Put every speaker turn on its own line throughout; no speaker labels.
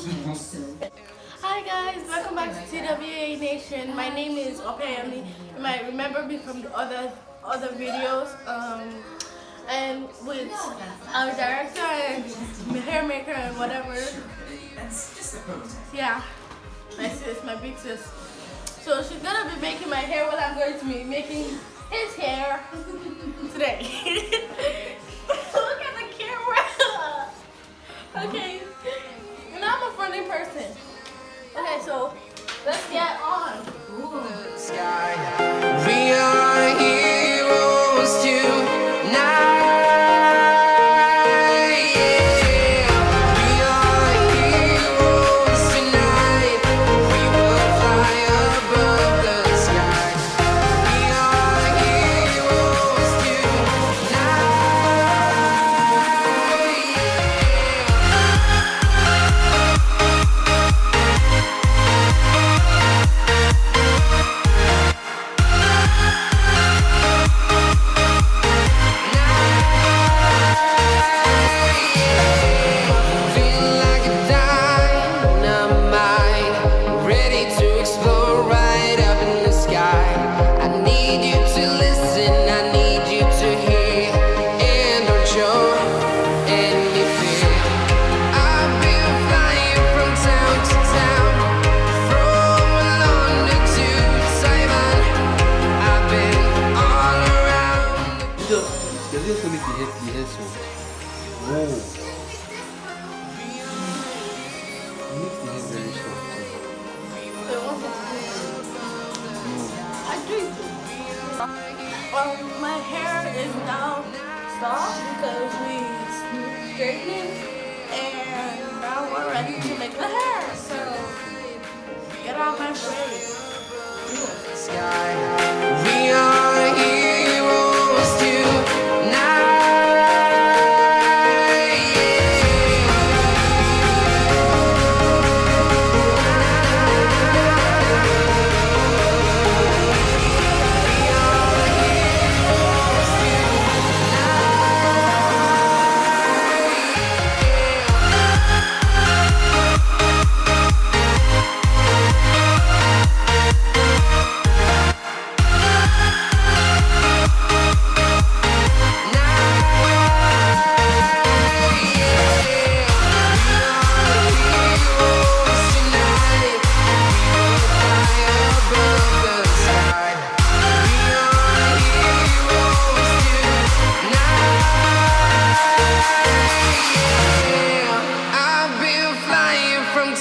Hi guys, welcome back to TWA Nation. My name is Opeyemi. You might remember me from the other videos. And with our director and hair maker and whatever. Yeah, my sis, my big sis. So she's gonna be making my hair while I'm going to be making his hair today. Look at the camera. Okay, and I'm a funny person. Okay, so let's get on.
We are heroes tonight.
My hair is now soft because we straightened and now we're ready to make the hair. So get out my way.
We are heroes tonight.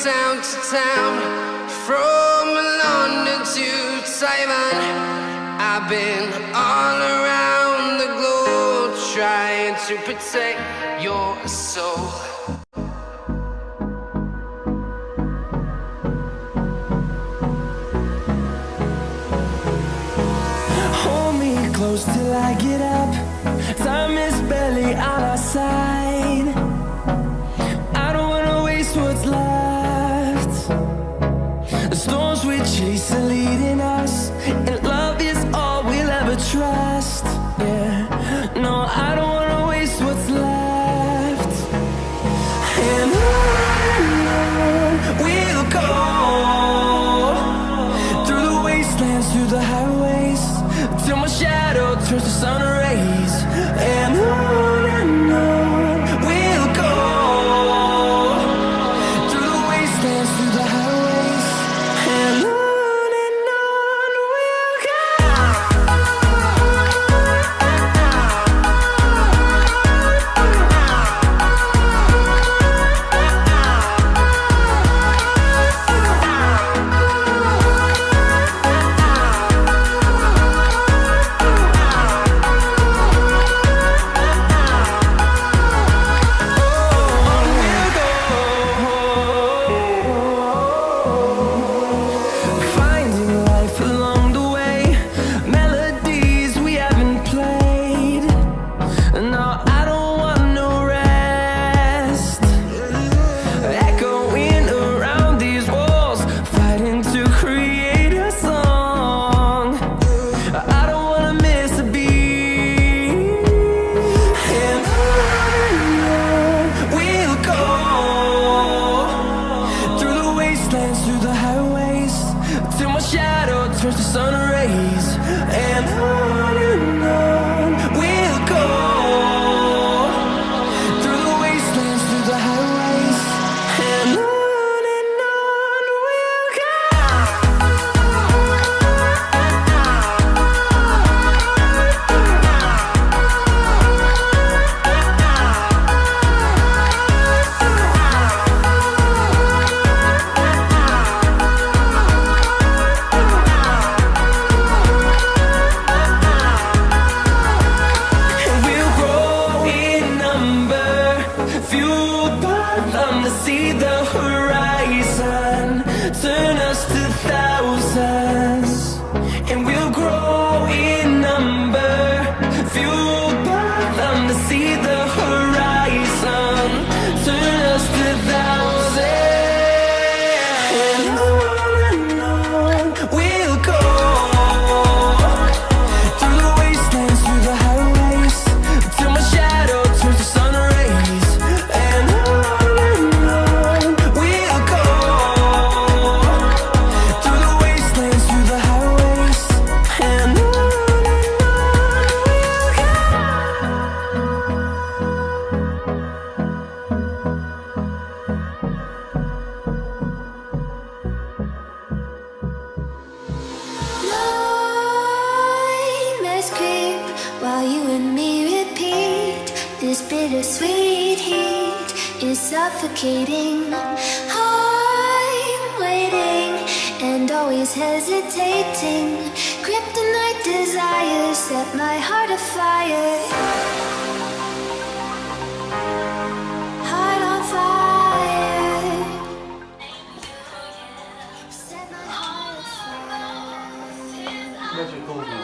Town to town, from London to Taiwan. I've been all around the globe trying to protect your soul.
Hold me close till I get up. Time is barely on our side. I don't wanna waste what's left. The storms we chase are leading us, and love is all we'll ever trust. Yeah, no, I don't wanna waste what's left. And on we'll go, through the wastelands, through the highways, till my shadow turns to sun rays. And on we'll go, through the wastelands, through the highways, and on we'll go. turns to sun rays, and on we'll go. Through the wastelands, through the highways, and on we'll go. Fueled by them to see the horizon, turn us to thousands, and we'll grow in number. Fueled by them to see the horizon, turn us to thousands, and on we'll go. Through the wastelands, through the highways, till my shadow turns to sun rays.
While you and me repeat, this bittersweet heat is suffocating. I'm waiting and always hesitating. Kryptonite desires set my heart afire. Heart on fire. Set my heart afire.
That's your cool now.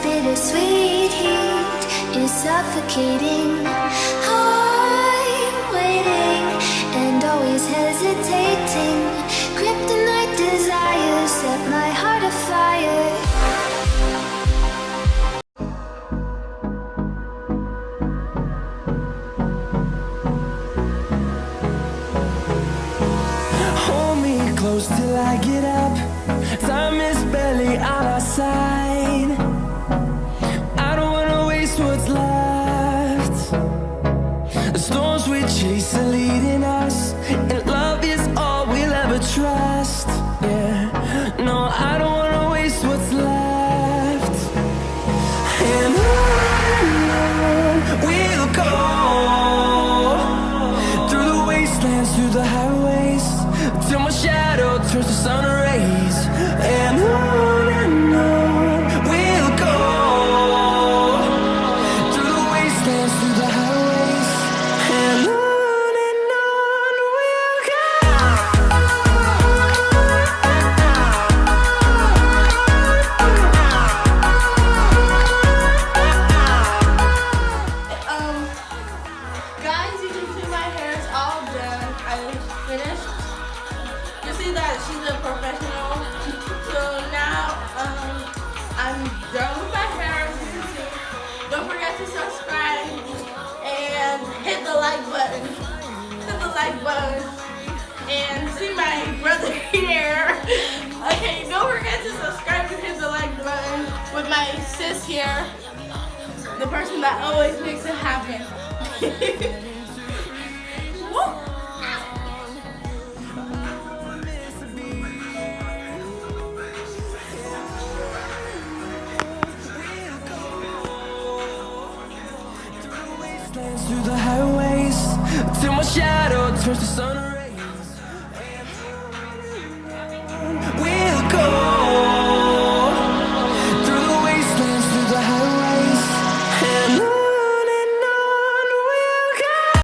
Bittersweet heat is suffocating. I'm waiting and always hesitating. Kryptonite desires set my heart afire.
Hold me close till I get up. Time is barely on our side. I don't wanna waste what's left. The storms we chase are leading us, and love is all we'll ever trust. Yeah, no, I don't wanna waste what's left. And on we'll go. Through the wastelands, through the highways, till my shadow turns to sun rays. And on we'll go. Through the wastelands, through the highways, and on we'll go.
Guys, you can see my hair is all done. I finished. You see that she's a professional. So now I'm done with my hair, as you can see. Don't forget to subscribe and hit the like button. Hit the like button and see my brother here. Okay, don't forget to subscribe and hit the like button with my sis here, the person that always makes it happen. Woo!
Through the highways till my shadow turns to sun rays.